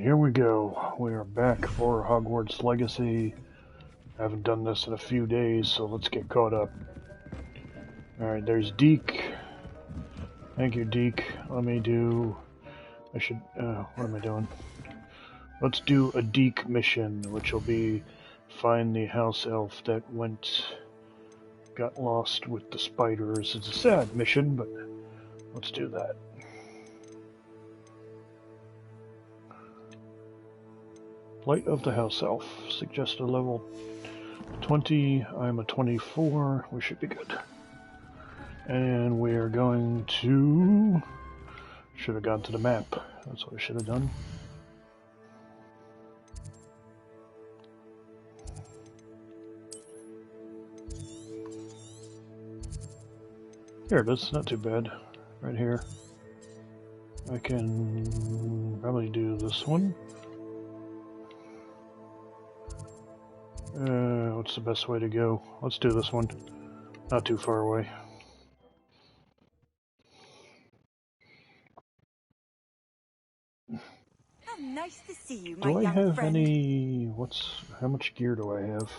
here we go. We are back for Hogwarts Legacy. I haven't done this in a few days, so let's get caught up. Alright, there's Deke. Thank you, Deke. Let me do... what am I doing? Let's do a Deke mission, which will be find the house elf that got lost with the spiders. It's a sad mission, but let's do that. Light of the house elf. Suggested level 20. I'm a 24. We should be good. And we are going to... should have gone to the map. That's what I should have done. Here it is. Not too bad. Right here. I can probably do this one. What's the best way to go? Let's do this one. Not too far away. How nice to see you, my do I young have friend. any... how much gear do I have?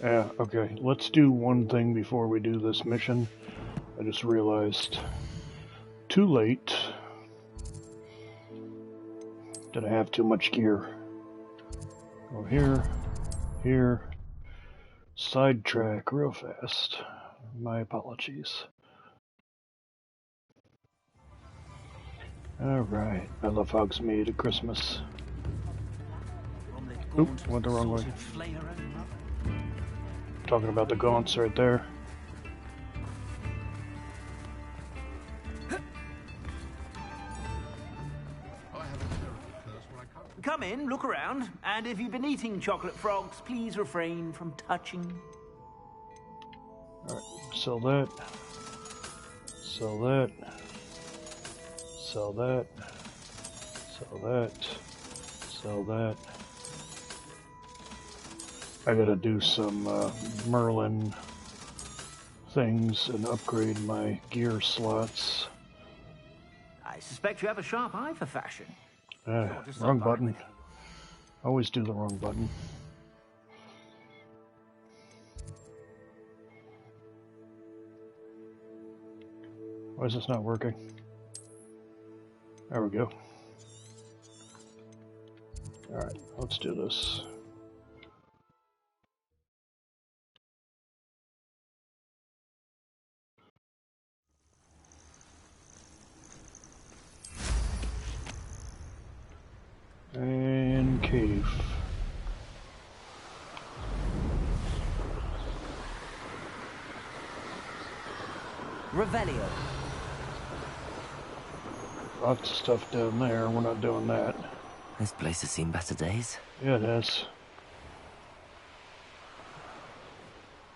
Yeah, okay. Let's do one thing before we do this mission. I just realized. Too late. Did I have too much gear? Go here, here. Sidetrack real fast. My apologies. Alright, I love Hogsmeade at Christmas. Oop, went the wrong way. Talking about the gaunts right there. Come in, look around, and if you've been eating chocolate frogs, please refrain from touching. Alright, sell that. Sell that. Sell that. Sell that. Sell that. I gotta do some Merlin things and upgrade my gear slots. I suspect you have a sharp eye for fashion. Wrong button. Always do the wrong button. Why is this not working? There we go. Alright, let's do this. And cave. Revelio. Lots of stuff down there. We're not doing that. This place has seen better days. Yeah, it has.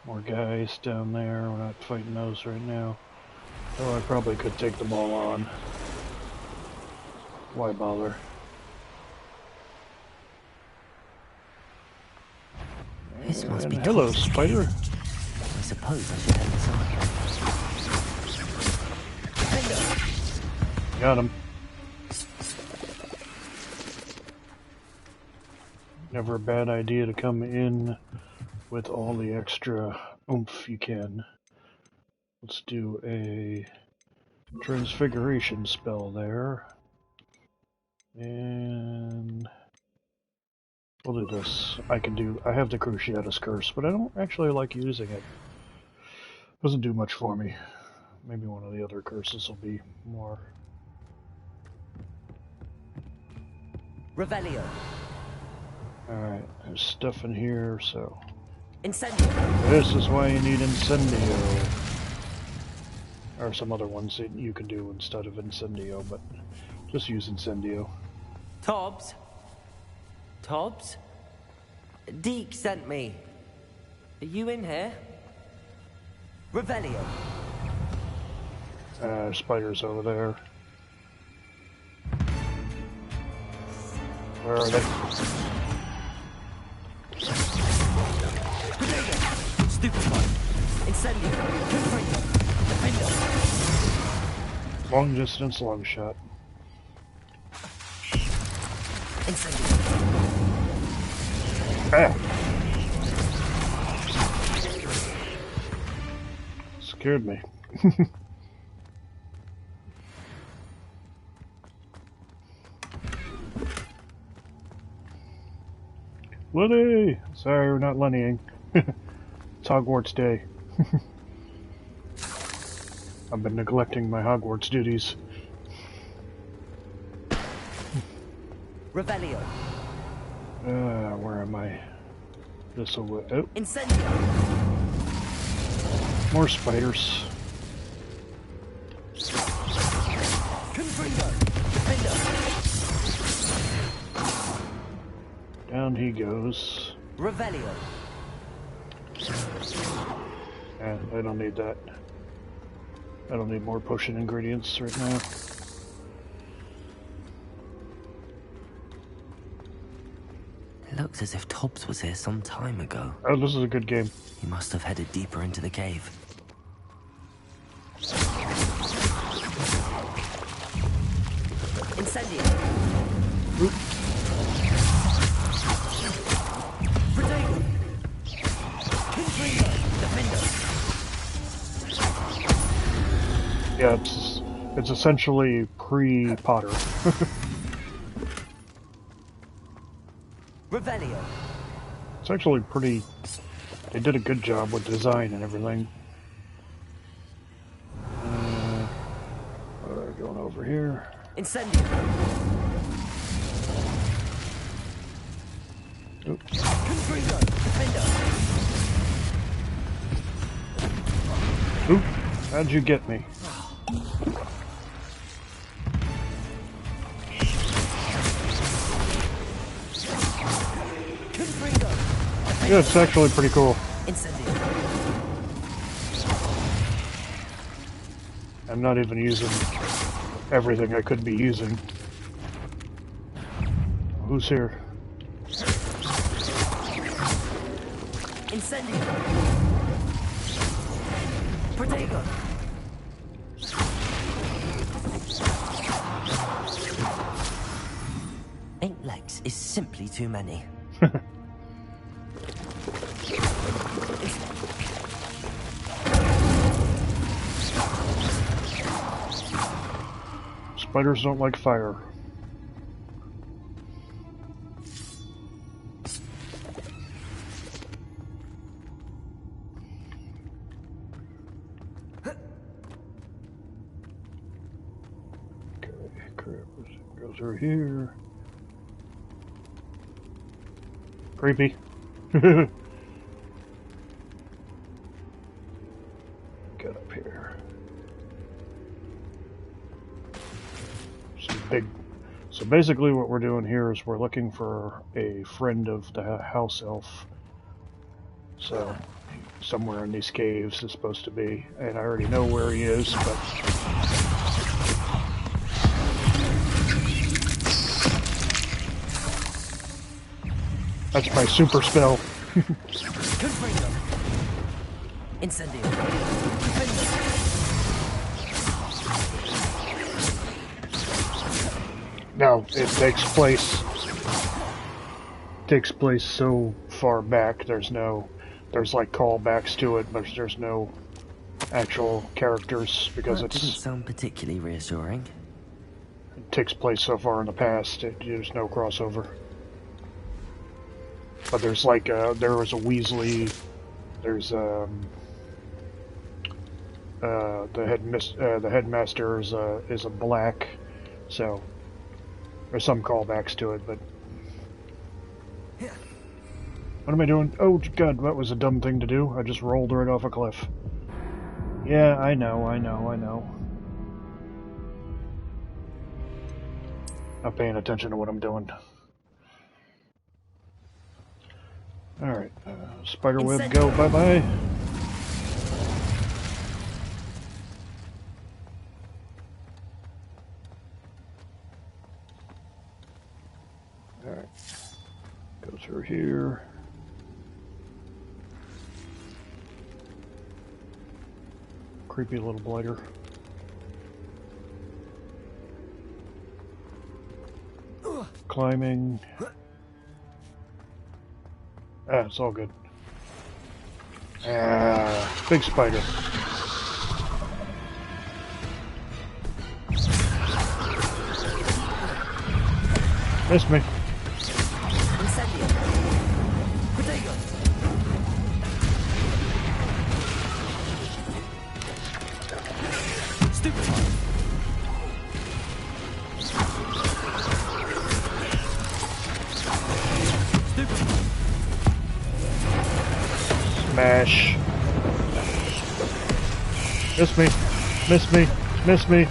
More guys down there. We're not fighting those right now. Oh, I probably could take them all on. Why bother? This must be hello, Tom's spider. cave. I suppose I should head inside. Got him. Never a bad idea to come in with all the extra oomph you can. Let's do a transfiguration spell there. And we'll do this. I have the Cruciatus Curse, but I don't actually like using it. Doesn't do much for me. Maybe one of the other curses will be more. Revelio. Alright, there's stuff in here, so... Incendio. This is why you need Incendio. Or some other ones that you can do instead of Incendio, but just use Incendio. Tobbs? Tobbs? Deke sent me. Are you in here? Revelio. Spiders over there. Where are they? Stupefy. Incendio. Confringo. Defendo. Long distance, long shot. Ah! Scared me. Lenny! Sorry, we're not Lennying. It's Hogwarts Day. I've been neglecting my Hogwarts duties. Revelio. Where am I? This'll... Oh. Incendio. More spiders. Confringo. Defender. Down he goes. Revelio. I don't need that. I don't need more potion ingredients right now. It looks as if Tobbs was here some time ago. Oh, this is a good game. He must have headed deeper into the cave. Incendio. Oop. Protego. Confringo. Defender. Yeah, it's essentially pre-Potter. Revelio. It's actually pretty... They did a good job with design and everything. Going over here. Incendio. Oops. Confringo. Defender. Oop! How'd you get me? Confringo. Yeah, it's actually pretty cool. Incendio. I'm not even using everything I could be using. Who's here? Incendio. Protego. Eight legs is simply too many. Spiders don't like fire. Okay, crap. Goes through here. Creepy. Get up here. So basically what we're doing here is we're looking for a friend of the house elf. So somewhere in these caves is supposed to be, and I already know where he is, but that's my super spell. Confringo. Incendio. Defender. No, it takes place so far back. There's like callbacks to it, but there's no actual characters because That didn't sound particularly reassuring. it takes place so far in the past. There's no crossover. But there's like there was a Weasley. There's the headmaster is a black, so there's some callbacks to it. But what am I doing? Oh God, that was a dumb thing to do. I just rolled right off a cliff. Yeah, I know. Not paying attention to what I'm doing. Alright, spiderweb, go, bye-bye. Alright, go through here. Creepy little blighter. climbing. Ah, it's all good. Ah, big spider. Missed me. Smash. Miss me. Miss me. Miss me.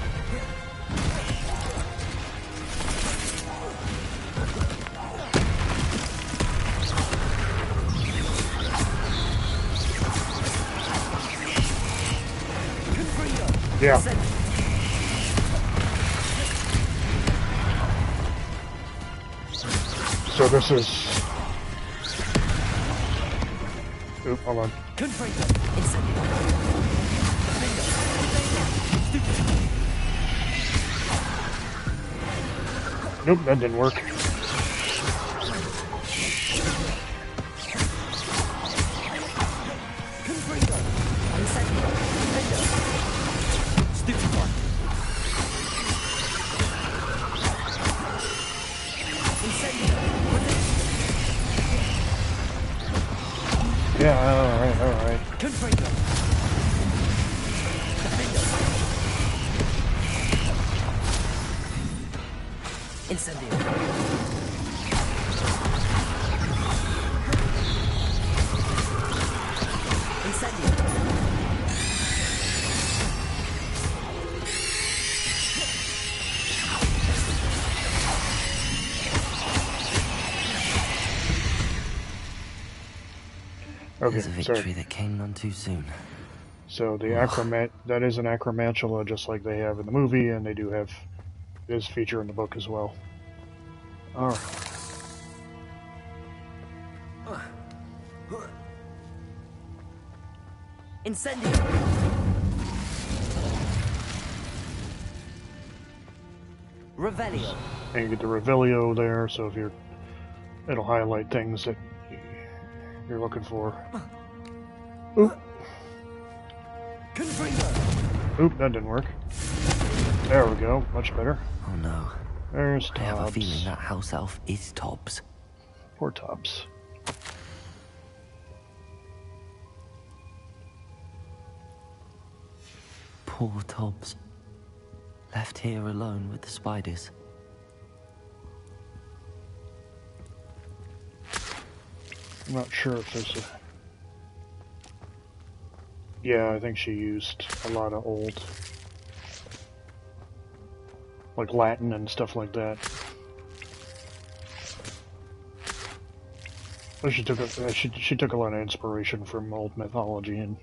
Yeah. So this is... Oop, hold on. Nope, that didn't work. Yeah, alright, alright. Okay, There's a victory sorry. that came none too soon. So the that is an acromantula just like they have in the movie, and they do have this feature in the book as well. Alright. Incendio. Revelio. And you get the Revelio there, so if you're... it'll highlight things that you're looking for. Oop. Oop, that didn't work. There we go, much better. Oh no. There's I have a feeling Tobbs. that house elf is Tobbs. Poor Tobbs. Poor Tobbs. Left here alone with the spiders. I'm not sure if there's a... Yeah, I think she used a lot of old... like Latin and stuff like that. But she took a lot of inspiration from old mythology and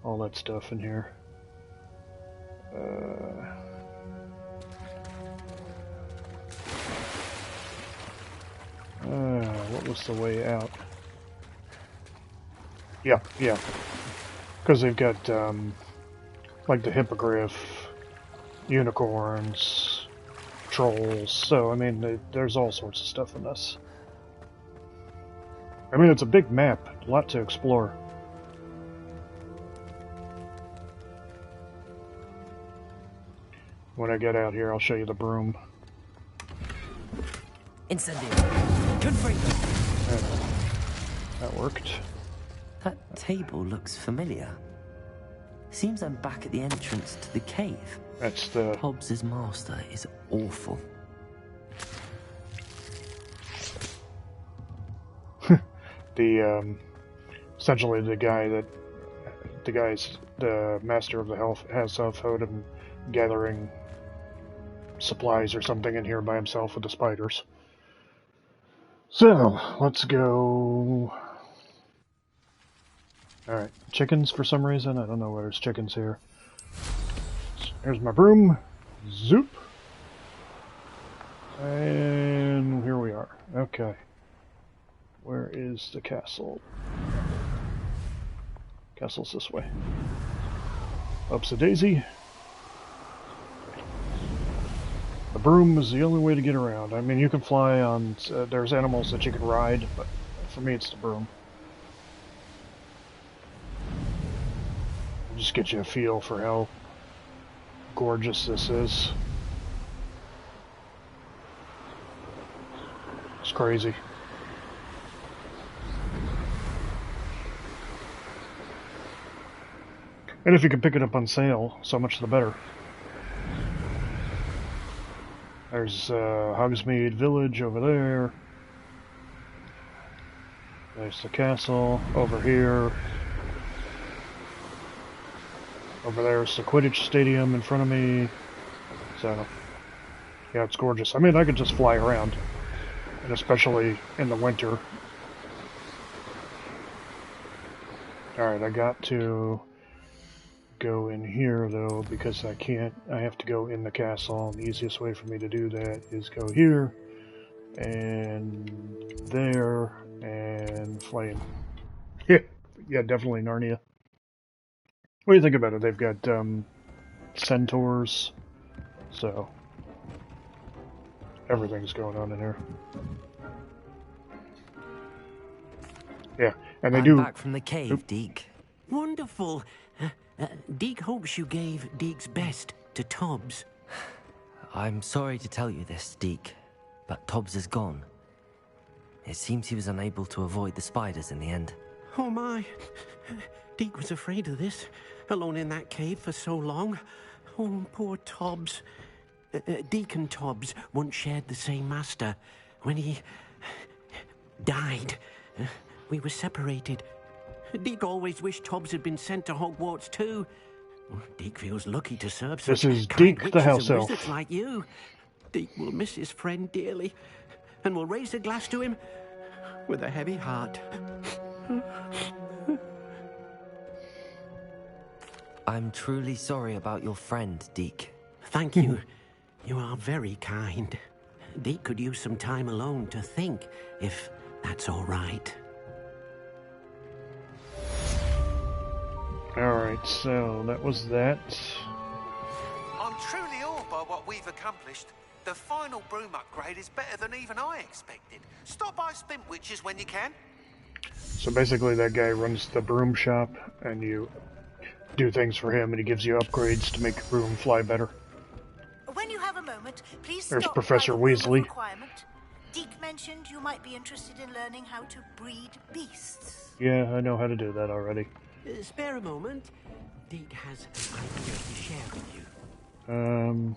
all that stuff in here. What was the way out? Yeah. Because they've got, like the hippogriff, unicorns, trolls, so, I mean, there's all sorts of stuff in this. I mean, it's a big map, a lot to explore. When I get out here, I'll show you the broom. Incendio. Confringo. That worked. That table looks familiar. Seems I'm back at the entrance to the cave. That's the... Hobbs's master is awful. Essentially the master of the house of Hodem gathering supplies or something in here by himself with the spiders. So, let's go... Alright, chickens for some reason. I don't know why there's chickens here. Here's my broom. Zoop. And here we are. Okay. Where is the castle? Castle's this way. Up's a daisy. The broom is the only way to get around. I mean, you can fly on... there's animals that you can ride, but for me it's the broom. Just get you a feel for how gorgeous this is. It's crazy. And if you can pick it up on sale, so much the better. There's Hogsmeade Village over there. There's the castle over here. Over there's the Quidditch Stadium in front of me. So, yeah, it's gorgeous. I mean, I could just fly around. And especially in the winter. Alright, I got to go in here, though, because I can't. I have to go in the castle. And the easiest way for me to do that is go here, and there, and fly in. Yeah, definitely Narnia. What do you think about it? They've got centaurs, so everything's going on in here. Yeah, and they I'm do. back from the cave, Deke. Wonderful. Deke hopes you gave Deke's best to Tobbs. I'm sorry to tell you this, Deke, but Tobbs is gone. It seems he was unable to avoid the spiders in the end. Oh my. Deke was afraid of this, alone in that cave for so long. Oh, poor Tobbs. Deke and Tobbs once shared the same master. When he died, we were separated. Deke always wished Tobbs had been sent to Hogwarts too. Deke feels lucky to serve such This is kind Deke the witches and house elf. wizards like you. Deke will miss his friend dearly, and will raise a glass to him with a heavy heart. I'm truly sorry about your friend, Deke. Thank you. You are very kind. Deke could use some time alone to think, if that's all right. Alright, so that was that. I'm truly awed by what we've accomplished. The final broom upgrade is better than even I expected. Stop by Spint Witches when you can. So basically that guy runs the broom shop, and you do things for him, and he gives you upgrades to make your broom fly better. When you have a moment, please There's stop Professor by the room of Weasley. requirement. Deke mentioned you might be interested in learning how to breed beasts. Yeah, I know how to do that already. Spare a moment. Deke has an idea to share with you.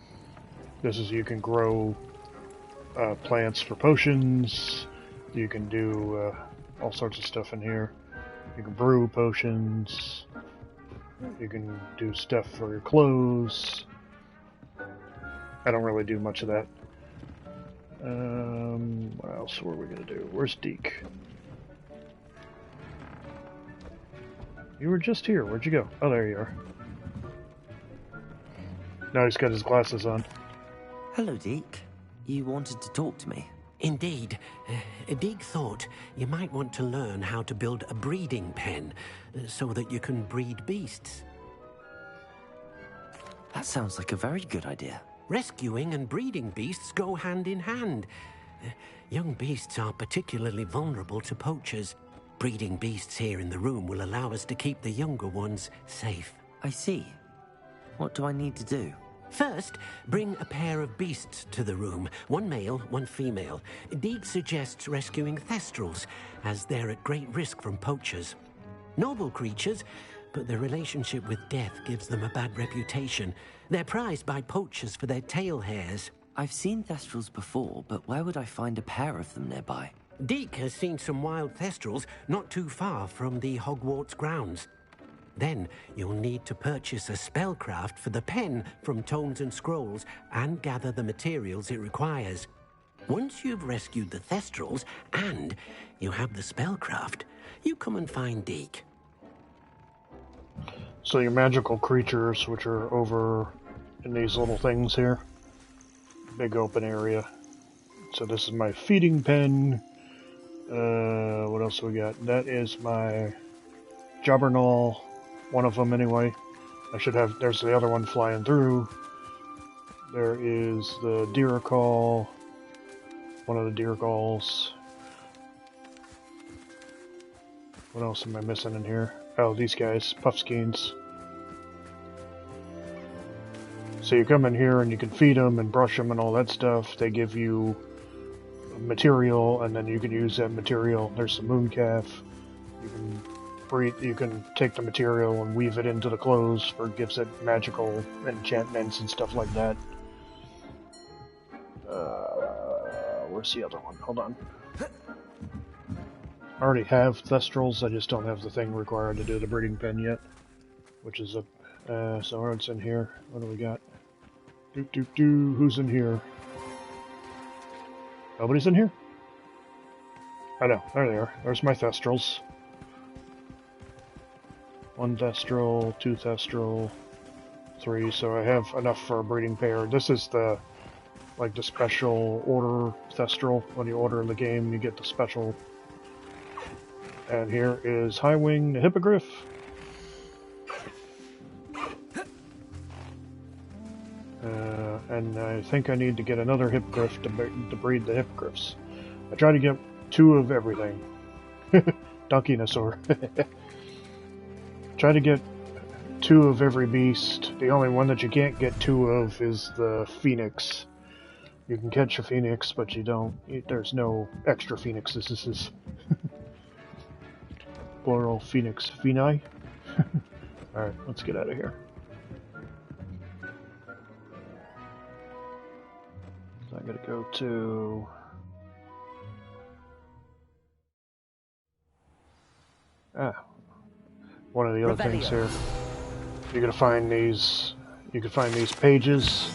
This is, you can grow plants for potions. You can do all sorts of stuff in here. You can brew potions. You can do stuff for your clothes. I don't really do much of that. What else were we gonna do? Where's Deke? You were just here. Where'd you go? Oh, there you are. Now he's got his glasses on. Hello, Deke. You wanted to talk to me? Indeed. Deke thought you might want to learn how to build a breeding pen so that you can breed beasts. That sounds like a very good idea. Rescuing and breeding beasts go hand in hand. Young beasts are particularly vulnerable to poachers. Breeding beasts here in the room will allow us to keep the younger ones safe. I see. What do I need to do? First, bring a pair of beasts to the room. One male, one female. Deke suggests rescuing thestrals, as they're at great risk from poachers. Noble creatures, but their relationship with death gives them a bad reputation. They're prized by poachers for their tail hairs. I've seen thestrals before, but where would I find a pair of them nearby? Deke has seen some wild thestrals not too far from the Hogwarts grounds. Then you'll need to purchase a spellcraft for the pen from Tomes and Scrolls and gather the materials it requires. Once you've rescued the thestrals and you have the spellcraft, you come and find Deke. So your magical creatures, which are over in these little things here. Big open area. So this is my feeding pen. What else we got? That is my Jobberknoll. One of them anyway. I should have, there's the other one flying through. There is the deer call. One of the deer calls. What else am I missing in here? Oh, these guys, puffskeins. So you come in here and you can feed them and brush them and all that stuff. They give you material, and then you can use that material. There's the mooncalf. You can breathe. You can take the material and weave it into the clothes, for it gives it magical enchantments and stuff like that. Where's the other one? Hold on. I already have Thestrals, I just don't have the thing required to do the breeding pen yet. Which is a... so it's in here. What do we got? Who's in here? Nobody's in here? I know, there they are. There's my Thestrals. 1 Thestral, 2 Thestral, 3, so I have enough for a breeding pair. This is the... like the special order Thestral. When you order in the game, you get the special. And here is Highwing the Hippogriff. And I think I need to get another Hippogriff to breed the Hippogriffs. I try to get 2 of everything. Donkeynosaur. Try to get 2 of every beast. The only one that you can't get 2 of is the Phoenix. You can catch a Phoenix, but you don't. There's no extra Phoenixes. This is plural Phoenix. Phoeni? Alright, let's get out of here. So I gotta go to... one of the other things here. You're gonna find these... you can find these pages.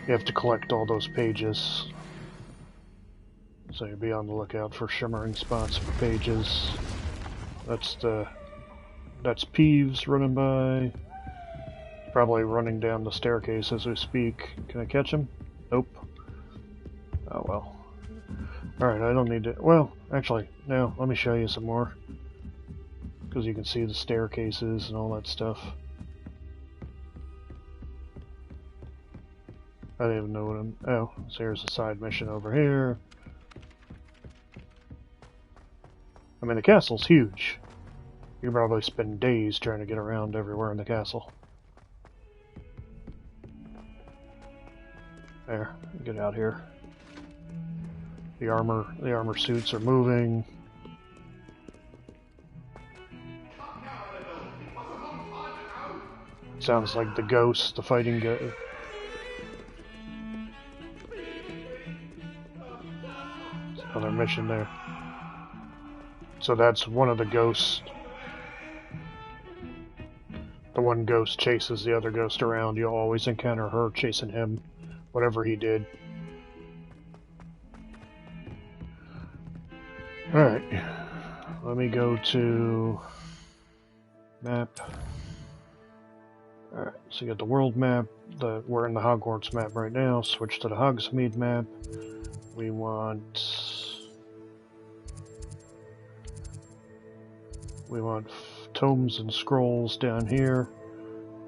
You have to collect all those pages. So you'll be on the lookout for shimmering spots for pages. That's Peeves running by. Probably running down the staircase as we speak. Can I catch him? Nope. Oh well. Alright, I don't need to... well, actually, no, let me show you some more. Because you can see the staircases and all that stuff. I don't even know what I'm... oh, so here's a side mission over here. I mean, the castle's huge. You can probably spend days trying to get around everywhere in the castle. There, get out here. The armor suits are moving. Sounds like the ghost, the fighting ghost. Another mission there. So that's one of the ghosts. The one ghost chases the other ghost around. You'll always encounter her chasing him, whatever he did. Alright. Let me go to map. Alright, so you got the world map. We're in the Hogwarts map right now. Switch to the Hogsmeade map. We want tomes and scrolls down here.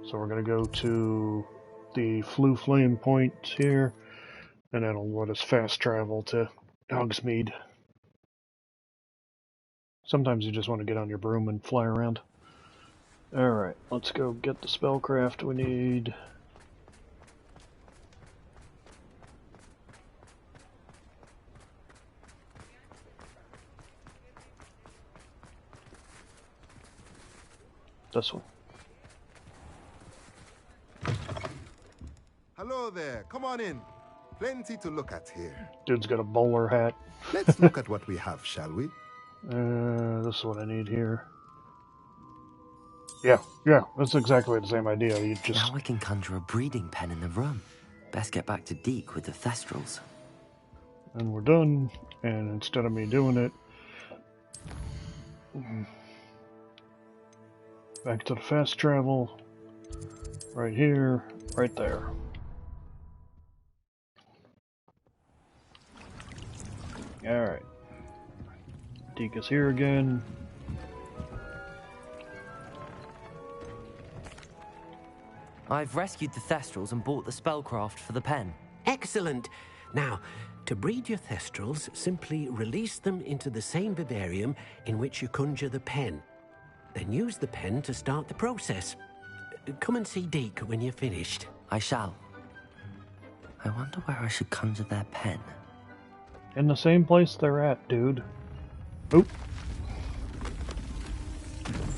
So we're going to go to the Flue Flame point here, and that'll let us fast travel to Hogsmeade. Sometimes you just want to get on your broom and fly around. Alright, let's go get the spellcraft we need. This one. Hello there, come on in. Plenty to look at here. Dude's got a bowler hat. Let's look at what we have, shall we? This is what I need here. Yeah, that's exactly the same idea. You just... now I can conjure a breeding pen in the room. Best get back to Deke with the Thestrals. And we're done. And instead of me doing it... back to the fast travel. Right here, right there. Alright. Deke is here again. I've rescued the Thestrals and bought the spellcraft for the pen. Excellent. Now, to breed your Thestrals, simply release them into the same vivarium in which you conjure the pen. Then use the pen to start the process. Come and see Deke when you're finished. I shall. I wonder where I should conjure their pen. In the same place they're at, dude. Oop.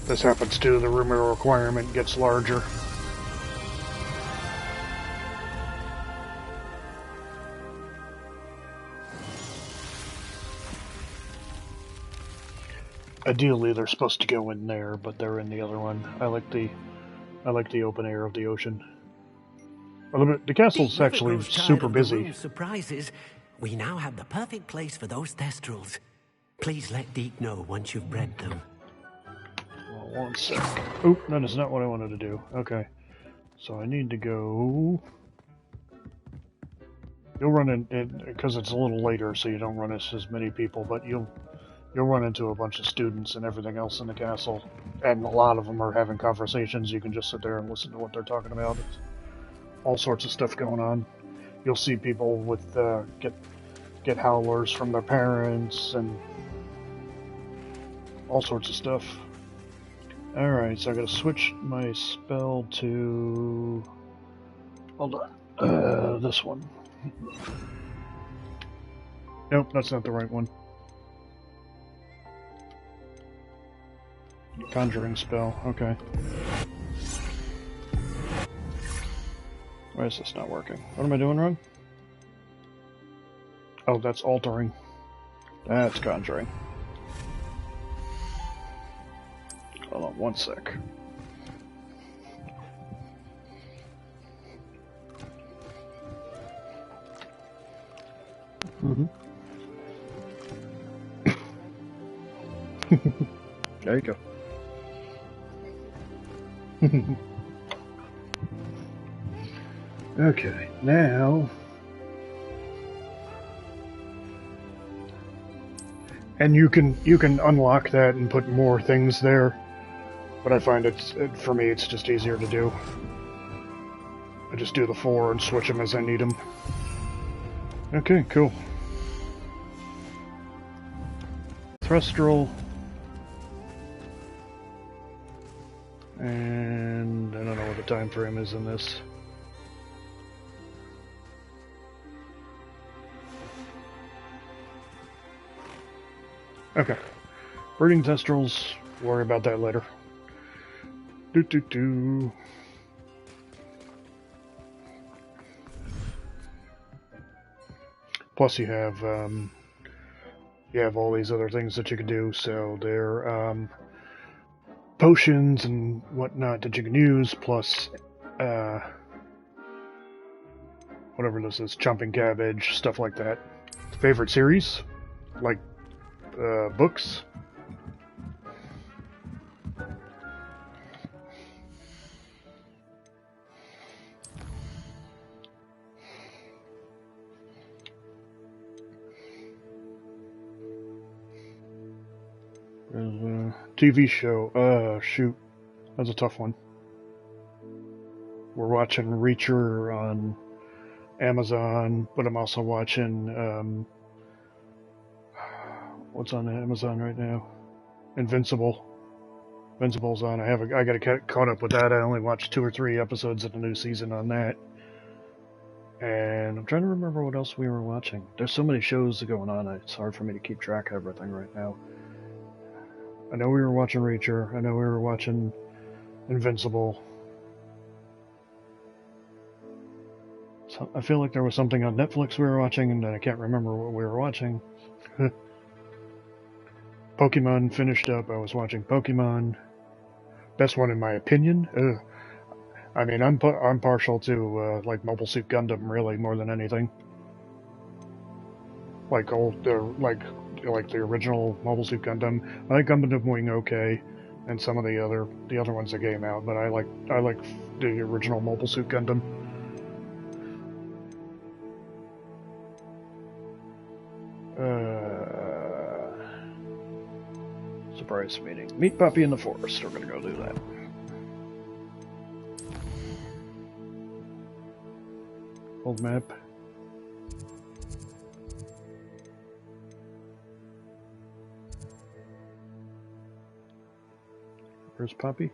This happens too, the room requirement gets larger. Ideally, they're supposed to go in there, but they're in the other one. I like the open air of the ocean. Well, the castle's actually super busy. Surprises. We now have the perfect place for those Thestrals. Please let Deke know once you've bred them. Well, 1 sec. Oop, that is not what I wanted to do. Okay, so I need to go. You'll run in because it's a little later, so you don't run as many people, but you'll run into a bunch of students and everything else in the castle, and a lot of them are having conversations. You can just sit there and listen to what they're talking about. It's all sorts of stuff going on. You'll see people with get howlers from their parents and all sorts of stuff. Alright, so I gotta switch my spell to... Hold on. This one. Nope, that's not the right one. Conjuring spell, okay. Why is this not working? What am I doing wrong? Oh, that's altering. That's conjuring. Hold on 1 sec. There you go. Okay, now... And you can unlock that and put more things there, but I find for me it's just easier to do. I just do the 4 and switch them as I need them. Okay, cool. Thestral. And I don't know what the time frame is in this. Okay. Breeding Thestrals, worry about that later. Plus you have all these other things that you can do, so they're potions and whatnot that you can use, plus whatever this is, chomping cabbage, stuff like that. Favorite series? Like books? TV show. Shoot. That's a tough one. We're watching Reacher on Amazon, but I'm also watching, what's on Amazon right now? Invincible. Invincible's on. I gotta get caught up with that. I only watched 2 or 3 episodes of the new season on that. And I'm trying to remember what else we were watching. There's so many shows going on, it's hard for me to keep track of everything right now. I know we were watching Reacher. I know we were watching Invincible. So I feel like there was something on Netflix we were watching, and I can't remember what we were watching. Pokemon finished up. I was watching Pokemon. Best one in my opinion. I mean, I'm partial to like Mobile Suit Gundam, really, more than anything. Like like the original Mobile Suit Gundam. I like Gundam Wing okay, and some of the other ones that came out, but I like the original Mobile Suit Gundam. Surprise meeting. Meet Puppy in the forest. We're gonna go do that. Old map. Where's Poppy?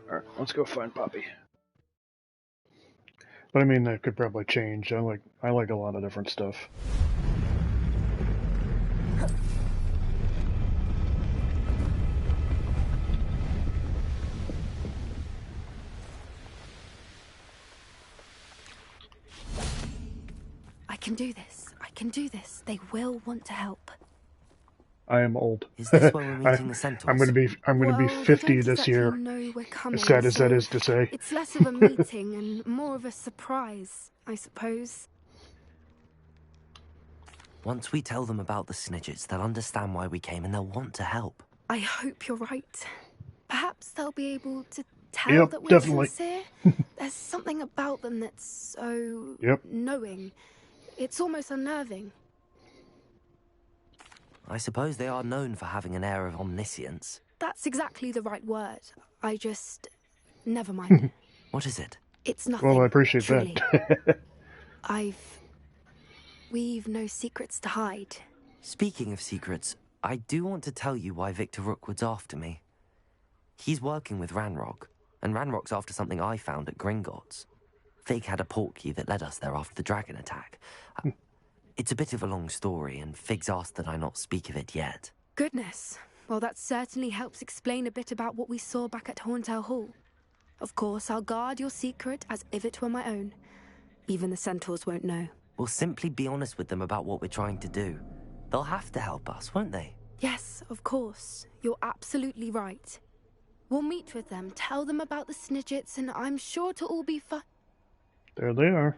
Alright, let's go find Poppy. But I mean, that could probably change. I like a lot of different stuff. I can do this. I can do this. They will want to help. I am old. Is this where we're meeting the centaurs? I'm gonna be 50 this year. Coming, as sad as so that is to say. It's less of a meeting and more of a surprise, I suppose. Once we tell them about the Snidgets, they'll understand why we came and they'll want to help. I hope you're right. Perhaps they'll be able to tell that we're sincere. There's something about them that's so knowing. It's almost unnerving. I suppose they are known for having an air of omniscience. That's exactly the right word. I just... Never mind. What is it? It's nothing. Well, I appreciate truly. that. We've no secrets to hide. Speaking of secrets, I do want to tell you why Victor Rookwood's after me. He's working with Ranrock, and Ranrock's after something I found at Gringotts. Fig had a portkey that led us there after the dragon attack. It's a bit of a long story, and Fig's asked that I not speak of it yet. Goodness. Well, that certainly helps explain a bit about what we saw back at Horntail Hall. Of course, I'll guard your secret as if it were my own. Even the centaurs won't know. We'll simply be honest with them about what we're trying to do. They'll have to help us, won't they? Yes, of course. You're absolutely right. We'll meet with them, tell them about the Snidgets, and I'm sure it'll all be fun. There they are.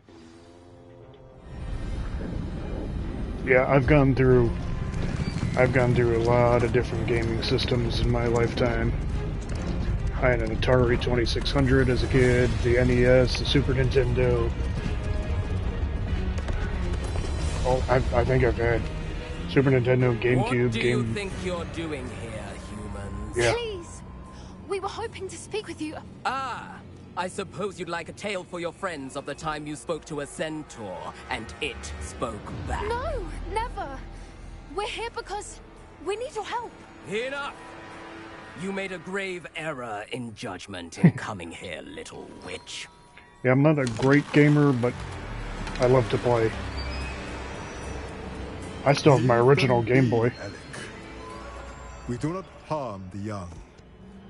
Yeah, I've gone through a lot of different gaming systems in my lifetime. I had an Atari 2600 as a kid, the NES, the Super Nintendo. Oh, I think I've had Super Nintendo, GameCube, What do you think you're doing here, humans? Yeah. Please! We were hoping to speak with you. Ah! I suppose you'd like a tale for your friends of the time you spoke to a centaur, and it spoke back. No, never. We're here because we need your help. Enough! You made a grave error in judgment in coming here, little witch. Yeah, I'm not a great gamer, but I love to play. I still have my original Game Boy. Alec. We do not harm the young.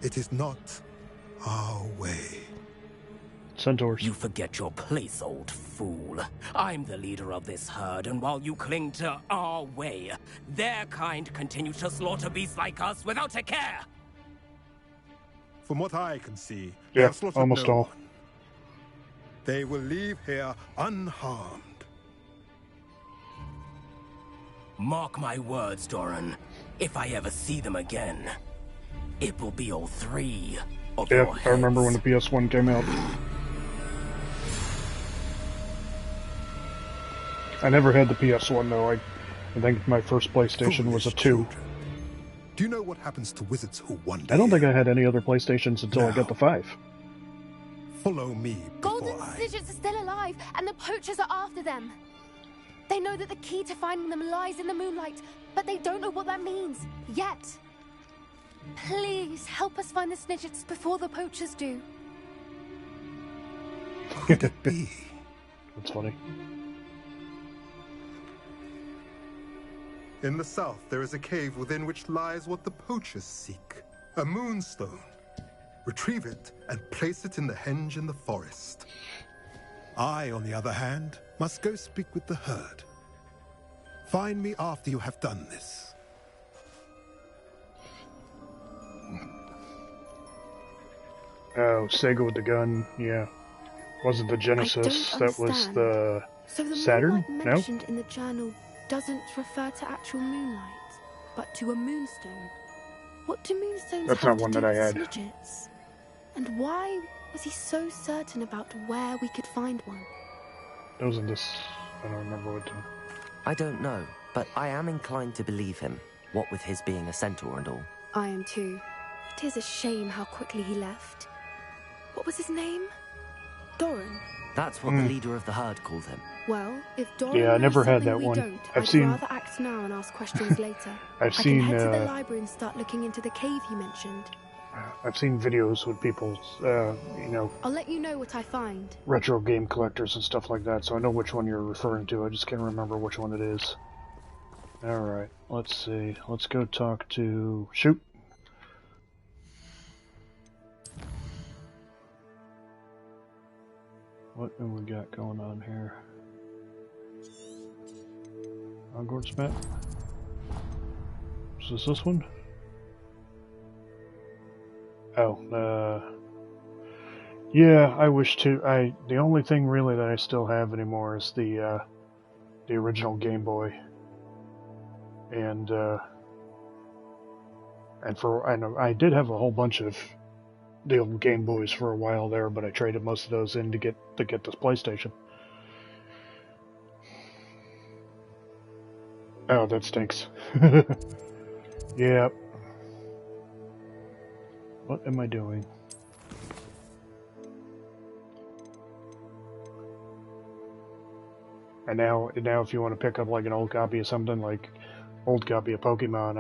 It is not our way. Centaurs. You forget your place, old fool. I'm the leader of this herd, and while you cling to our way, their kind continue to slaughter beasts like us without a care. From what I can see, Yeah, they have slaughtered almost no all. one. They will leave here unharmed. Mark my words, Doran. If I ever see them again, it will be all three of Yeah, your I remember when the heads. PS1 came out. I never had the PS1 though. I think my first PlayStation was a 2. Children. Do you know what happens to wizards who wander? I don't think I had any other PlayStations until I got the 5. Follow me before Golden I... Snidgets are still alive, and the poachers are after them. They know that the key to finding them lies in the moonlight, but they don't know what that means, yet. Please, help us find the Snidgets before the poachers do. Could it be? That's funny. In the south, there is a cave within which lies what the poachers seek. A moonstone. Retrieve it and place it in the henge in the forest. I, on the other hand, must go speak with the herd. Find me after you have done this. Oh, Sega with the gun, yeah. Wasn't the Genesis, that was the So the Saturn? moonlight No? mentioned in the journal doesn't refer to actual moonlight, but to a moonstone. What do moonstones That's have not one to do that I with had. Snidgets? And why was he so certain about where we could find one? That was in this, I don't remember what time. I don't know, but I am inclined to believe him, what with his being a centaur and all. I am too. It is a shame how quickly he left. What was his name? Doran. That's what the leader of the herd called him. Well, if Doran Yeah, I knows never had something that we one. don't, I've I'd seen- rather act now and ask questions later. I've I seen, can head to the library and start looking into the cave you mentioned. I've seen videos with people, you know, I'll let you know what I find. retro game collectors and stuff like that, so I know which one you're referring to. I just can't remember which one it is. Alright, let's see. Let's go talk to... Shoot! What have we got going on here? Hogwarts map? Is this one? Oh, yeah, I wish to. The only thing really that I still have anymore is the original Game Boy. And I did have a whole bunch of the old Game Boys for a while there, but I traded most of those in to get this PlayStation. Oh, that stinks. Yep. What am I doing? And now if you want to pick up like an old copy of something, like old copy of Pokemon,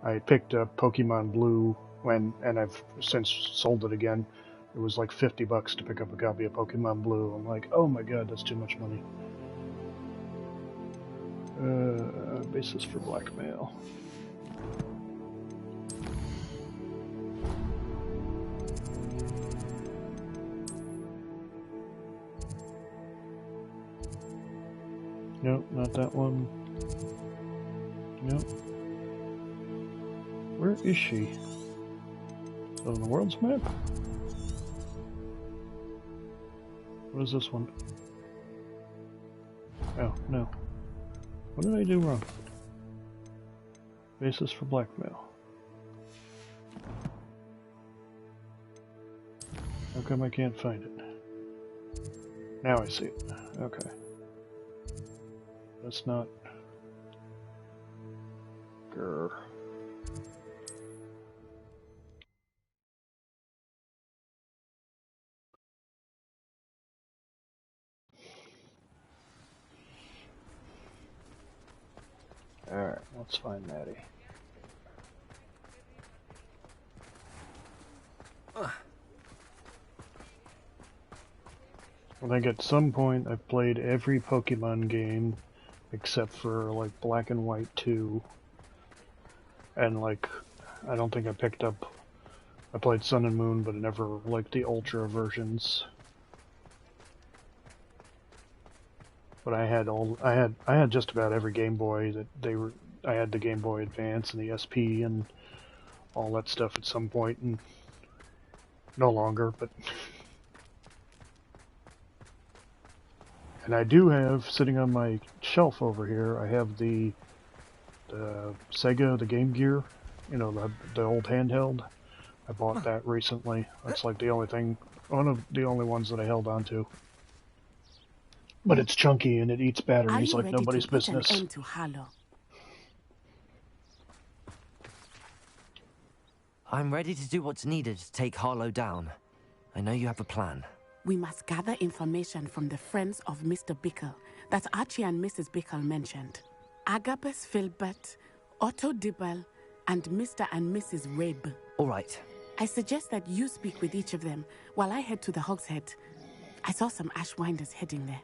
I picked up Pokemon Blue and I've since sold it again. It was like $50 to pick up a copy of Pokemon Blue. I'm like, oh my god, that's too much money. Basis for blackmail. Nope, not that one. Nope. Where is she? On the world's map? What is this one? Oh, no. What did I do wrong? Basis for blackmail. How come I can't find it? Now I see it. Okay. That's not... Grr. Alright, let's find Maddie. I think at some point I've played every Pokemon game except for like Black and White 2. And like, I don't think I picked up... I played Sun and Moon, but never like the Ultra versions. But I had just about every Game Boy that they were. I had the Game Boy Advance and the SP and all that stuff at some point, and no longer. But and I do have sitting on my shelf over here. I have the Sega, the Game Gear, you know, the old handheld. I bought that recently. That's like the only thing, one of the only ones that I held on to. But it's chunky and it eats batteries like nobody's business. Into Harlow? I'm ready to do what's needed to take Harlow down. I know you have a plan. We must gather information from the friends of Mr. Bickle that Archie and Mrs. Bickle mentioned. Agabus Filbert, Otto Dibble, and Mr. and Mrs. Rabe. All right. I suggest that you speak with each of them while I head to the Hogshead. I saw some Ashwinders heading there.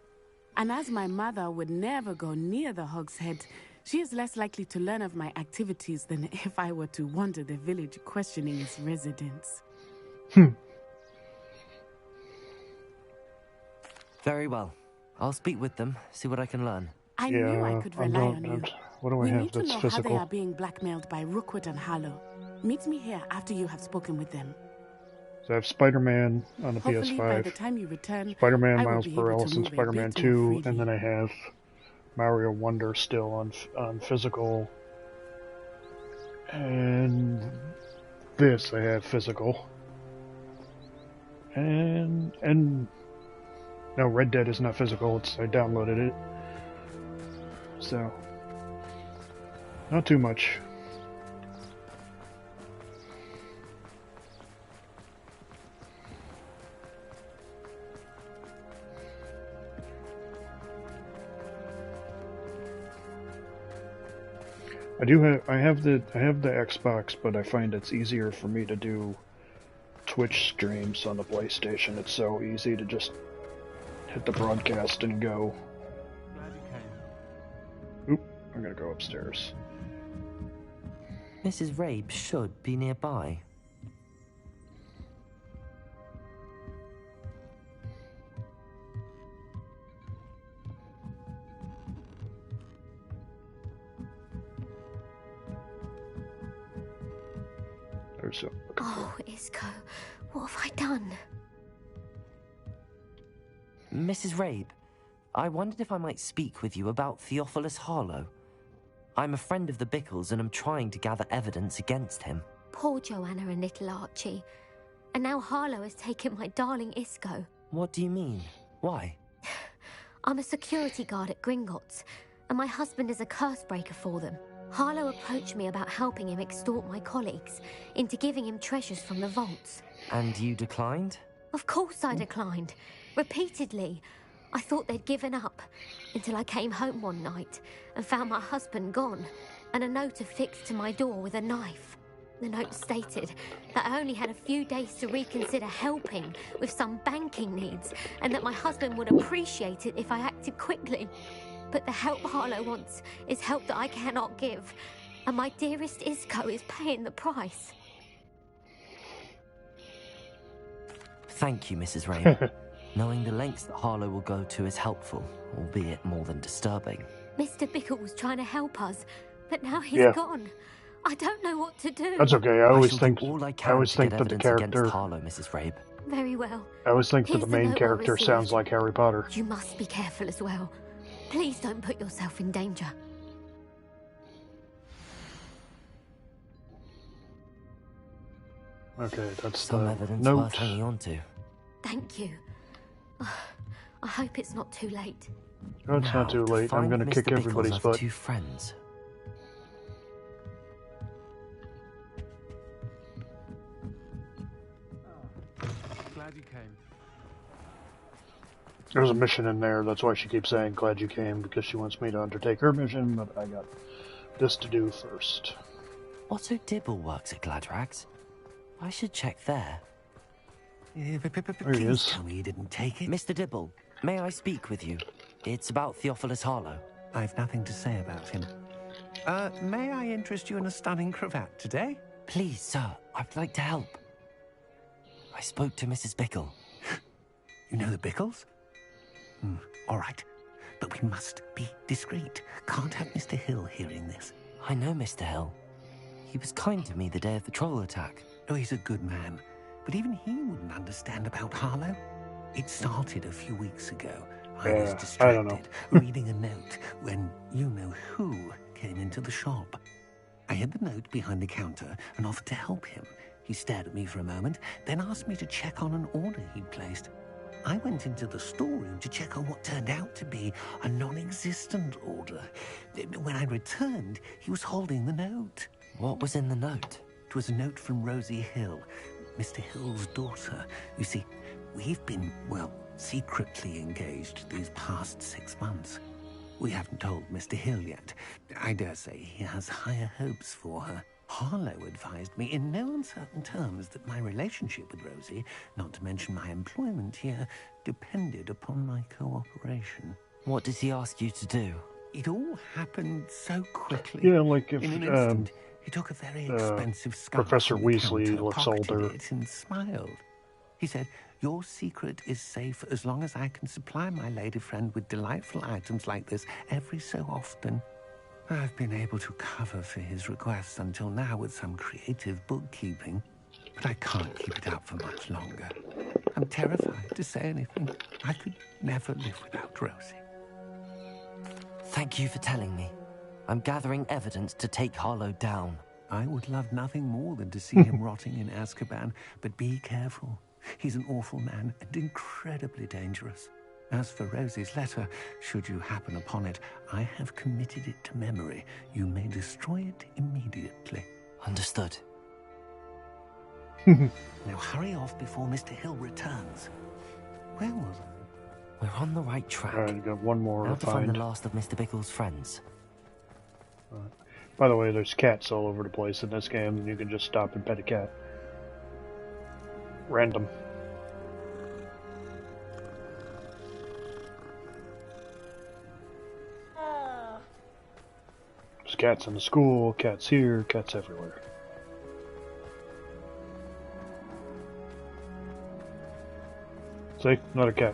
And as my mother would never go near the Hogshead, she is less likely to learn of my activities than if I were to wander the village questioning its residents. Very well. I'll speak with them, see what I can learn. I knew I could rely on you. What do I We have need to that's know physical? how they are being blackmailed by Rookwood and Harlow. Meet me here after you have spoken with them. So I have Spider-Man on the Hopefully by the PS5, time you return, Spider-Man I will Miles be able Morales, to and move a Spider-Man bit more 2, freely. and then I have Mario Wonder still on physical. And this I have physical. And no, Red Dead is not physical, I downloaded it. So not too much. I have the Xbox, but I find it's easier for me to do Twitch streams on the PlayStation. It's so easy to just hit the broadcast and go. Oop, I'm gonna go upstairs. Mrs. Rabe should be nearby. Oh, Isco, what have I done? Mrs. Rabe, I wondered if I might speak with you about Theophilus Harlow. I'm a friend of the Bickles and I'm trying to gather evidence against him. Poor Joanna and little Archie. And now Harlow has taken my darling Isco. What do you mean? Why? I'm a security guard at Gringotts, and my husband is a curse breaker for them. Harlow approached me about helping him extort my colleagues into giving him treasures from the vaults. And you declined? Of course I declined. Repeatedly. I thought they'd given up, until I came home one night and found my husband gone, and a note affixed to my door with a knife. The note stated that I only had a few days to reconsider helping with some banking needs, and that my husband would appreciate it if I acted quickly. But the help Harlow wants is help that I cannot give, and my dearest Isco is paying the price. Thank you, Mrs. Rabe. Knowing the lengths that Harlow will go to is helpful, albeit more than disturbing. Mr. Bickle was trying to help us, but now he's gone. I don't know what to do. That's okay. I always think that the character against Harlow, Mrs. Rabe. Very well. I always think that the main character sounds like Harry Potter. You must be careful as well. Please don't put yourself in danger. Okay, that's some the evidence note. worth hanging on to. Thank you. I hope it's not too late. No, it's not too late. I'm going to kick everybody's butt. Two friends. Glad you came. There's a mission in there. That's why she keeps saying, glad you came, because she wants me to undertake her mission, but I got this to do first. Otto Dibble works at Gladrags. I should check there. There he is. Tell me you didn't take it. Mr. Dibble, may I speak with you? It's about Theophilus Harlow. I've nothing to say about him. May I interest you in a stunning cravat today? Please, sir, I'd like to help. I spoke to Mrs. Bickle. You know the Bickles? All right. But we must be discreet. Can't have Mr. Hill hearing this. I know Mr. Hill. He was kind to me the day of the troll attack. Oh, he's a good man. But even he wouldn't understand about Harlow. It started a few weeks ago. I was distracted, reading a note, when you-know-who came into the shop. I hid the note behind the counter and offered to help him. He stared at me for a moment, then asked me to check on an order he'd placed. I went into the storeroom to check on what turned out to be a non-existent order. When I returned, he was holding the note. What was in the note? It was a note from Rosie Hill, Mr. Hill's daughter. You see, we've been, well, secretly engaged these past 6 months. We haven't told Mr. Hill yet. I dare say he has higher hopes for her. Harlow advised me in no uncertain terms that my relationship with Rosie, not to mention my employment here, depended upon my cooperation. What does he ask you to do? It all happened so quickly. Yeah, like if in an instant, he took a very expensive scarf Professor from the Weasley counter, looks pocketed older. it and smiled. He said, "Your secret is safe as long as I can supply my lady friend with delightful items like this every so often." I've been able to cover for his requests until now with some creative bookkeeping, but I can't keep it up for much longer. I'm terrified to say anything. I could never live without Rosie. Thank you for telling me. I'm gathering evidence to take Harlow down. I would love nothing more than to see him rotting in Azkaban, but be careful. He's an awful man and incredibly dangerous. As for Rosie's letter, should you happen upon it, I have committed it to memory. You may destroy it immediately. Understood. Now hurry off before Mr. Hill returns. Where was I? We're on the right track. Alright, got one more Now to to find find. the last of Mr. Bickle's friends. By the way, there's cats all over the place in this game, and you can just stop and pet a cat. Random. There's cats in the school, cats here, cats everywhere. See? Another cat.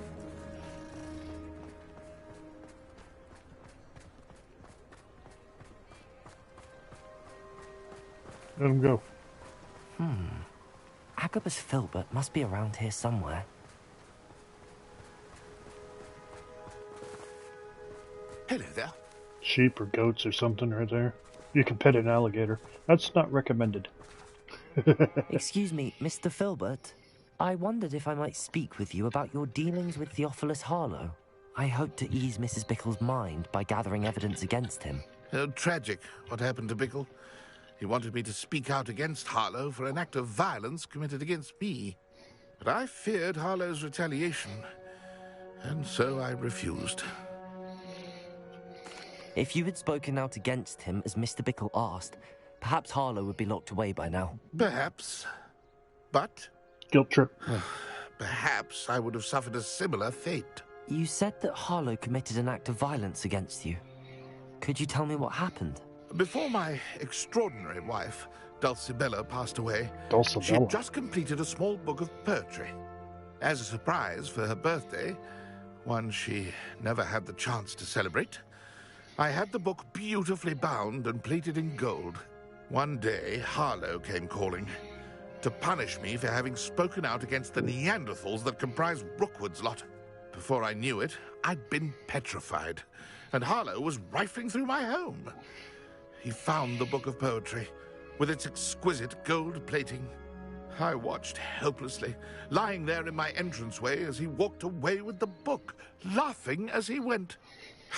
Let him go. Agabus Filbert must be around here somewhere. Hello there. Sheep or goats or something right there. You can pet an alligator. That's not recommended. Excuse me, Mr. Filbert. I wondered if I might speak with you about your dealings with Theophilus Harlow. I hope to ease Mrs. Bickle's mind by gathering evidence against him. Tragic, what happened to Bickle. He wanted me to speak out against Harlow for an act of violence committed against me. But I feared Harlow's retaliation, and so I refused. If you had spoken out against him as Mr. Bickle asked, perhaps Harlow would be locked away by now. Perhaps. But Guilt trip. perhaps I would have suffered a similar fate. You said that Harlow committed an act of violence against you. Could you tell me what happened? Before my extraordinary wife, Dulcibella, passed away, Dulcibella. she had just completed a small book of poetry. As a surprise for her birthday, one she never had the chance to celebrate, I had the book beautifully bound and plated in gold. One day, Harlow came calling to punish me for having spoken out against the Neanderthals that comprise Rookwood's lot. Before I knew it, I'd been petrified, and Harlow was rifling through my home. He found the book of poetry, with its exquisite gold plating. I watched helplessly, lying there in my entranceway as he walked away with the book, laughing as he went.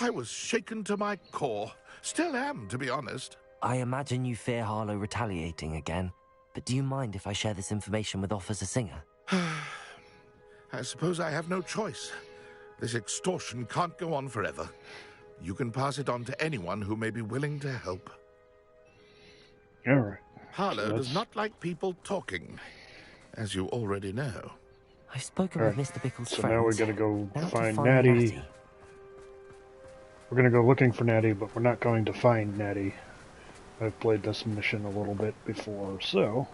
I was shaken to my core. Still am, to be honest. I imagine you fear Harlow retaliating again, but do you mind if I share this information with Officer Singer? I suppose I have no choice. This extortion can't go on forever. You can pass it on to anyone who may be willing to help. All right. Harlow does not like people talking, as you already know. I've spoken All right. with Mr. Bickle's So friends. now we gotta go Now to find find Natty. We're gonna go looking for Natty, but we're not going to find Natty. I've played this mission a little bit before, so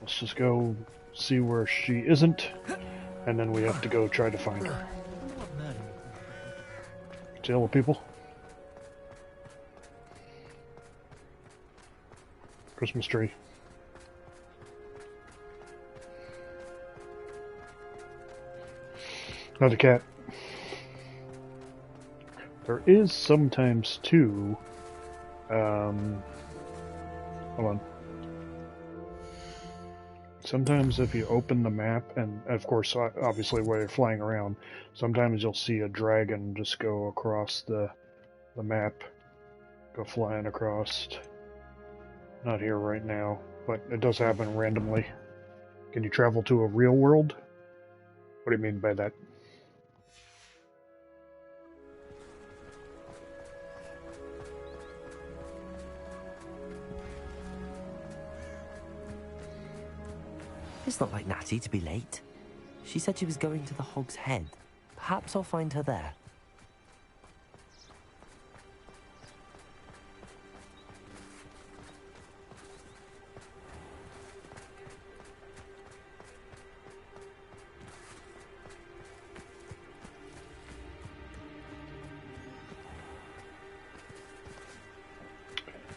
let's just go see where she isn't, and then we have to go try to find her. See all the people? Christmas tree. Another cat. There is sometimes too, hold on. Sometimes if you open the map, and of course obviously while you're flying around, sometimes you'll see a dragon just go across the map, go flying across. Not here right now, but it does happen randomly. Can you travel to a real world? What do you mean by that? It's not like Natty to be late. She said she was going to the Hog's Head. Perhaps I'll find her there.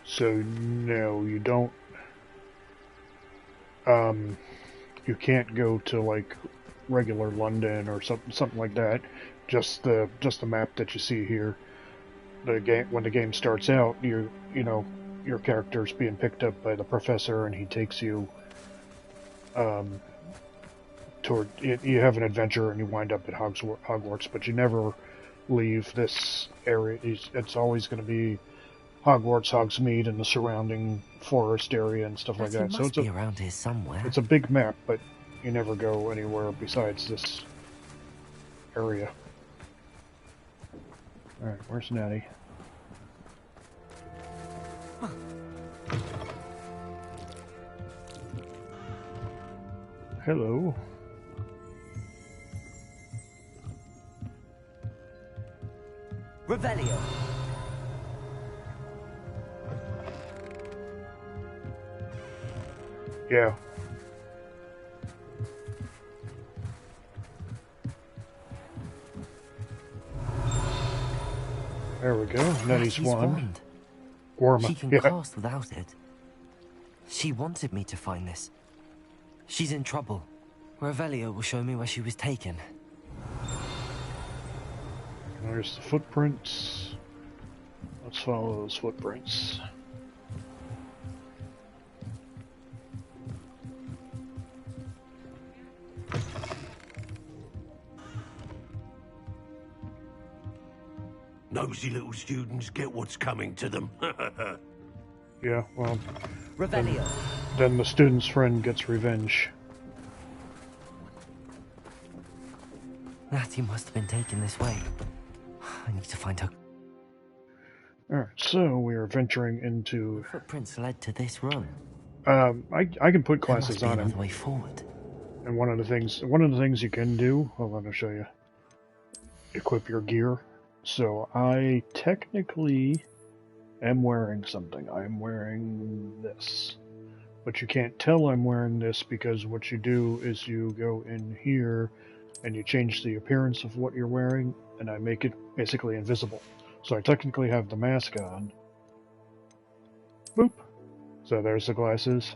So no, you don't. You can't go to like regular London or something like that. Just the map that you see here. The game, when the game starts out, you know your character's being picked up by the professor, and he takes you toward. You have an adventure, and you wind up at Hogwarts, but you never leave this area. It's always going to be Hogwarts, Hogsmeade, and the surrounding forest area and stuff like that. So it's around here somewhere. It's a big map, but you never go anywhere besides this area. Alright, where's Natty? Hello. Revelio. Yeah. There we go. Nettie's wand. Gorma. She can Yeah. cast without it. She wanted me to find this. She's in trouble. Revelio will show me where she was taken. There's the footprints. Let's follow those footprints. Nosy little students get what's coming to them. Yeah, well, Revelio. then the student's friend gets revenge. Natty must have been taken this way. I need to find her. Alright, so we are venturing into... Footprints led to this room. I can put There must classes be on another him. way forward. And one of the things you can do, hold on, I'll show you. Equip your gear. So I technically am wearing something. I'm wearing this. But you can't tell I'm wearing this because what you do is you go in here and you change the appearance of what you're wearing, and I make it basically invisible. So I technically have the mask on. Boop. So there's the glasses.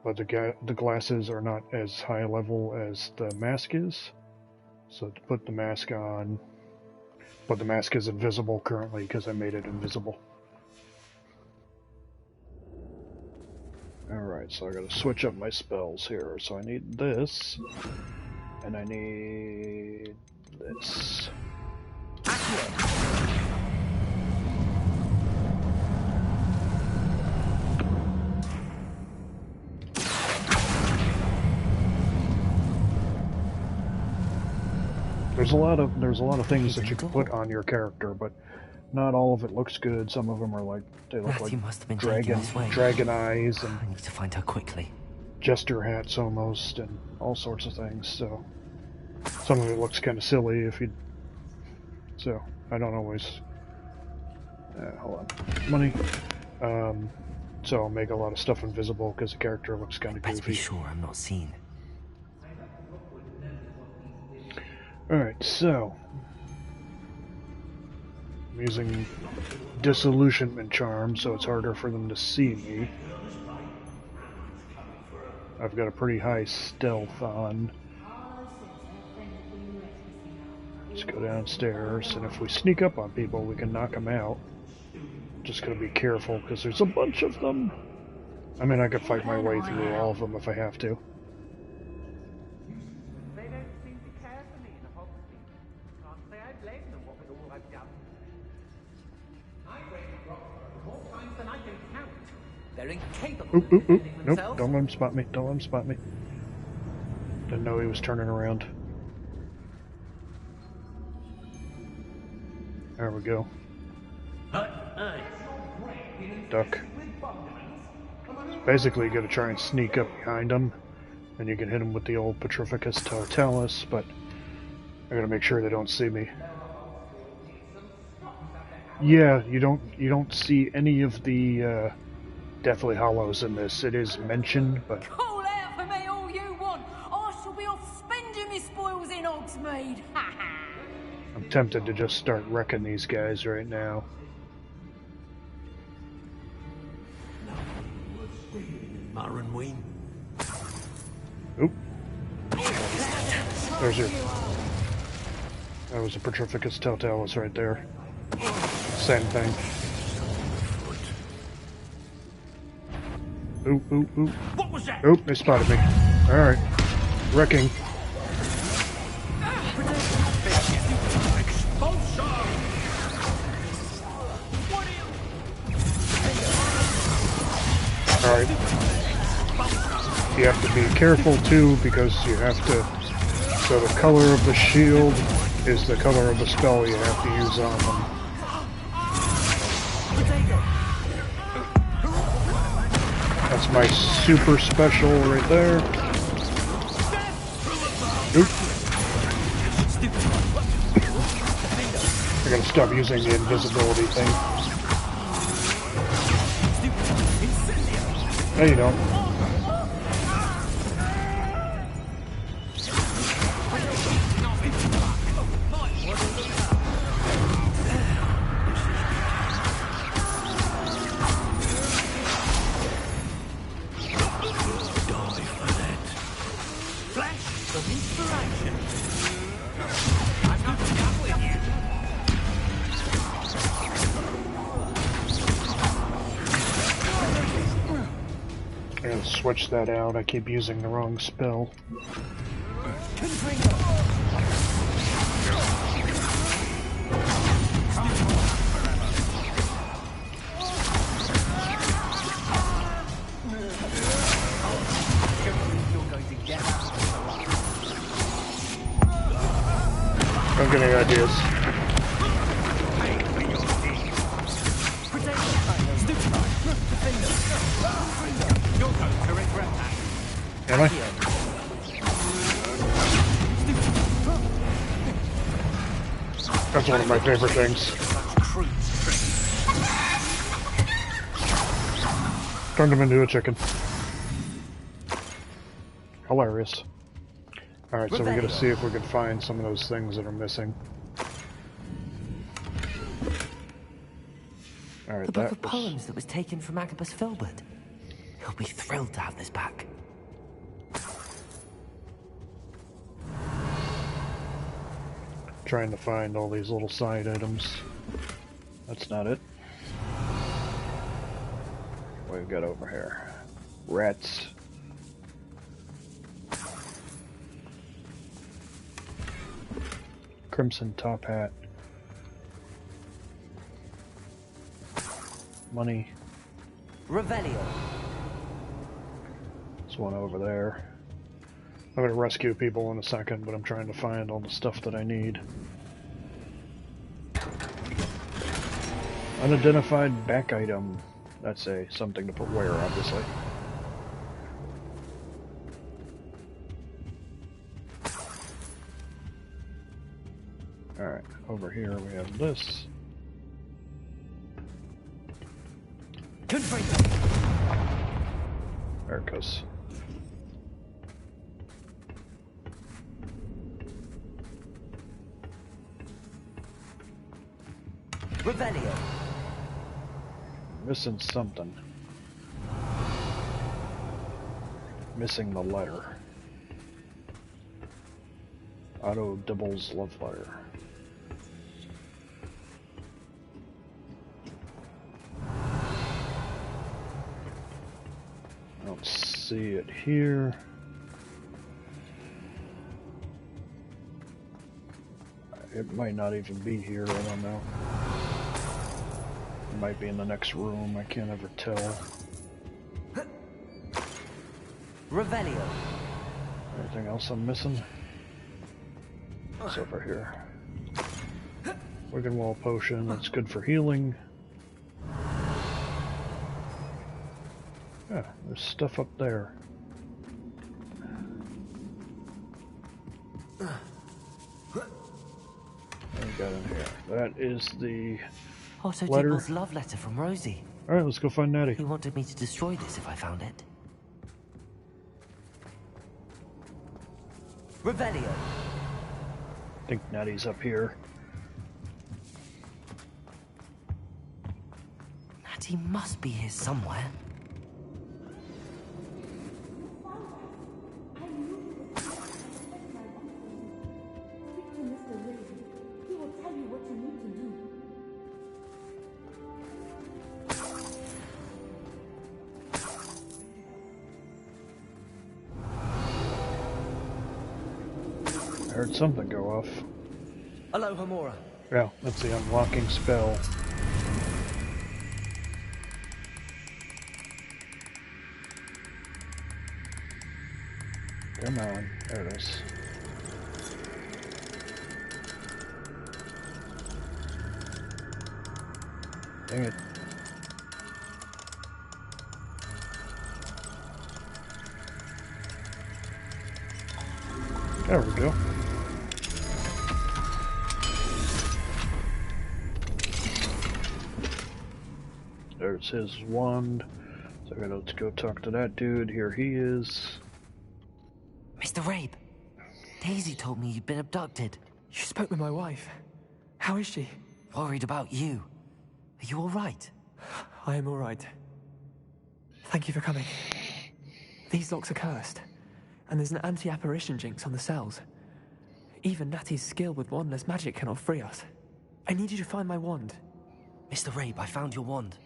But the glasses are not as high level as the mask is. So to put the mask on... But the mask is invisible currently because I made it invisible. Alright, so I gotta switch up my spells here. So I need this. And I need this. There's a lot of things that you can put on your character, but not all of it looks good. Some of them are like they look Natty like must have been dragon eyes and I need to find her quickly. jester hats almost, and all sorts of things. So some of it looks kind of silly if you. So I don't always. Hold on, money. So I'll make a lot of stuff invisible because the character looks kind of goofy. Better be sure I'm not seen. Alright, so I'm using disillusionment charm, so it's harder for them to see me. I've got a pretty high stealth on. Let's go downstairs, and if we sneak up on people, we can knock them out. Just gotta be careful, because there's a bunch of them. I mean, I could fight my way through all of them if I have to. They're incapable Oop, oop, oop. of Nope, themselves. don't let him spot me. Don't let him spot me. Didn't know he was turning around. There we go. Duck. Basically, you gotta try and sneak up behind him, and you can hit him with the old Petrificus Totalis, but I gotta make sure they don't see me. Yeah, you don't see any of the Deathly Hollows in this. It is mentioned, but Call out for me all you want. I shall be off spending my spoils in Hogsmeade. Ha ha. I'm tempted to just start wrecking these guys right now. Marrenween. Oop. There's your... That was a Petrificus Totalis right there. Same thing. Oop, oop, oop. What was that? Oop, they spotted me. Alright. Wrecking. Alright. You have to be careful too, because you have to... So the color of the shield is the color of the spell you have to use on them. That's my super special right there. Oop. I gotta stop using the invisibility thing. No, you don't. I gotta switch that out. I keep using the wrong spell. Don't get any ideas. Am I? That's one of my favorite things. Turned him into a chicken. Hilarious. Alright, so we gotta see if we can find some of those things that are missing. Alright, the book of poems that was taken from Agabus Filbert. He'll be thrilled to have this back. Trying to find all these little side items. That's not it. What we've got over here? Rats. Crimson top hat. Money. Revelio. There's one over there. I'm gonna rescue people in a second, but I'm trying to find all the stuff that I need. Unidentified back item. That's something to put where, obviously. Alright, over here we have this. There it goes. Revelio. Missing something. Missing the letter. Otto Dibble's love letter. I don't see it here. It might not even be here, I don't know. It might be in the next room, I can't ever tell. Revelio. Anything else I'm missing? It's over here. Wigan Wall potion, that's good for healing. Yeah, there's stuff up there. What we got in here? That is the Otto letter. Dibble's love letter from Rosie. Alright, let's go find Natty. He wanted me to destroy this if I found it. Revelio. I think Natty's up here. Natty must be here somewhere. I heard something go off. Aloha Mora. Yeah, that's the unlocking spell. Come on, there it is. Dang it. There we go. There's his wand. So let's go talk to that dude. Here he is. Mr. Rabe, Daisy told me you'd been abducted. You spoke with my wife. How is she? Worried about you. Are you all right? I am all right. Thank you for coming. These locks are cursed, and there's an anti-apparition jinx on the cells. Even Natty's skill with wandless magic cannot free us. I need you to find my wand. Mr. Rabe, I found your wand.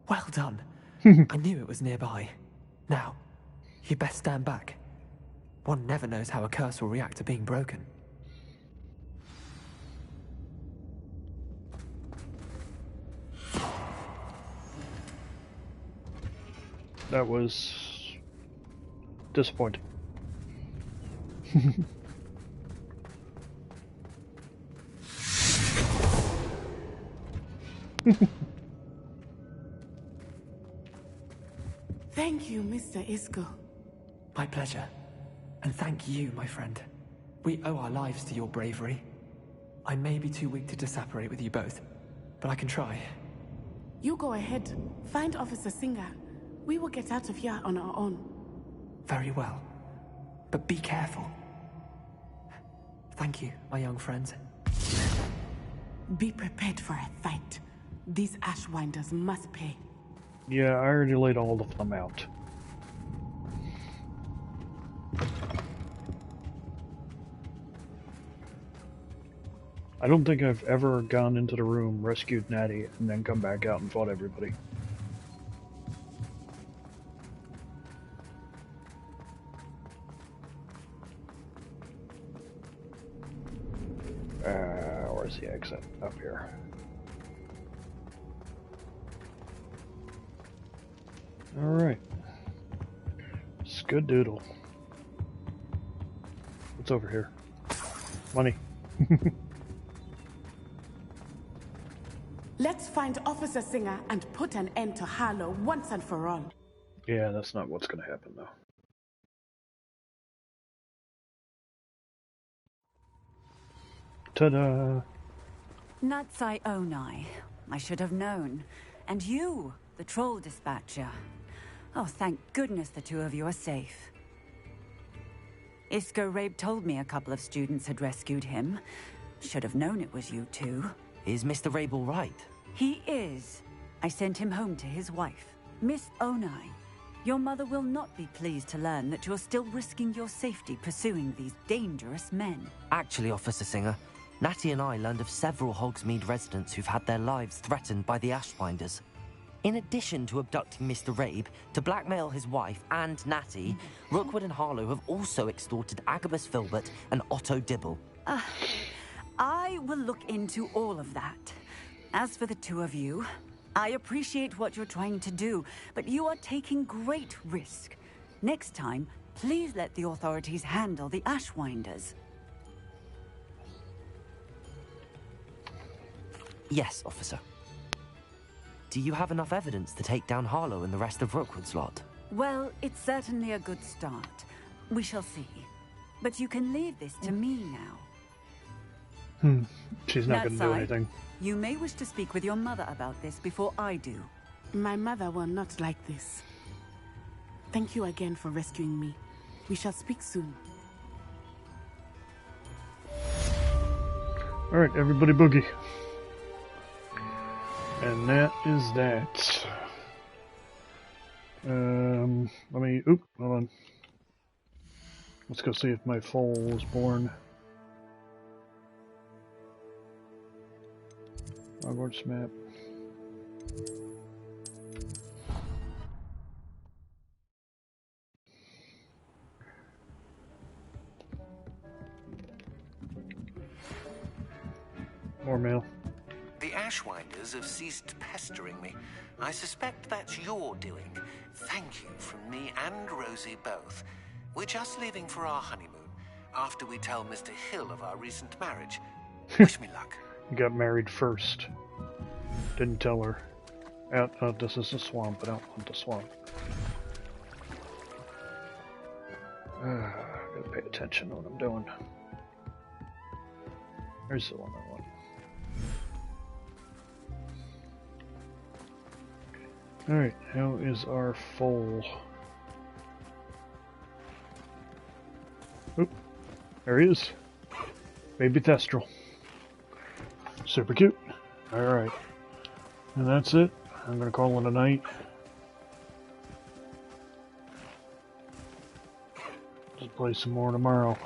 Well done. I knew it was nearby. Now, you best stand back. One never knows how a curse will react to being broken. That was disappointing. Thank you, Mr. Isco. My pleasure. And thank you, my friend. We owe our lives to your bravery. I may be too weak to disapparate with you both, but I can try. You go ahead. Find Officer Singer. We will get out of here on our own. Very well. But be careful. Thank you, my young friends. Be prepared for a fight. These Ashwinders must pay. Yeah, I already laid all of them out. I don't think I've ever gone into the room, rescued Natty, and then come back out and fought everybody. Where's the exit? Up here. Alright. Skadoodle. What's over here? Money. Let's find Officer Singer and put an end to Harlow once and for all. Yeah, that's not what's gonna happen though. Ta-da! Natsai Onai. I should have known. And you, the troll dispatcher. Oh, thank goodness the two of you are safe. Isco Rabe told me a couple of students had rescued him. Should have known it was you two. Is Mr. Rabe all right? He is. I sent him home to his wife, Miss Onai. Your mother will not be pleased to learn that you're still risking your safety pursuing these dangerous men. Actually, Officer Singer, Natty and I learned of several Hogsmeade residents who've had their lives threatened by the Ashwinders. In addition to abducting Mr. Rabe to blackmail his wife and Natty, Rookwood and Harlow have also extorted Agabus Filbert and Otto Dibble. I will look into all of that. As for the two of you, I appreciate what you're trying to do, but you are taking great risk. Next time, please let the authorities handle the Ashwinders. Yes, officer. Do you have enough evidence to take down Harlow and the rest of Rookwood's lot? Well, it's certainly a good start. We shall see. But you can leave this to me now. She's not going to do anything. You may wish to speak with your mother about this before I do. My mother will not like this. Thank you again for rescuing me. We shall speak soon. Alright, everybody boogie. And that is that. Hold on. Let's go see if my foal was born. Hogwarts map. More mail. The Ashwinders have ceased pestering me. I suspect that's your doing. Thank you from me and Rosie both. We're just leaving for our honeymoon after we tell Mr. Hill of our recent marriage. Wish me luck. You got married first. Didn't tell her. This is a swamp. I don't want the swamp. Gotta pay attention to what I'm doing. There's the one I want. Alright, how is our foal? Oop, there he is. Baby Thestral. Super cute. Alright. And that's it. I'm gonna call it a night. Just play some more tomorrow.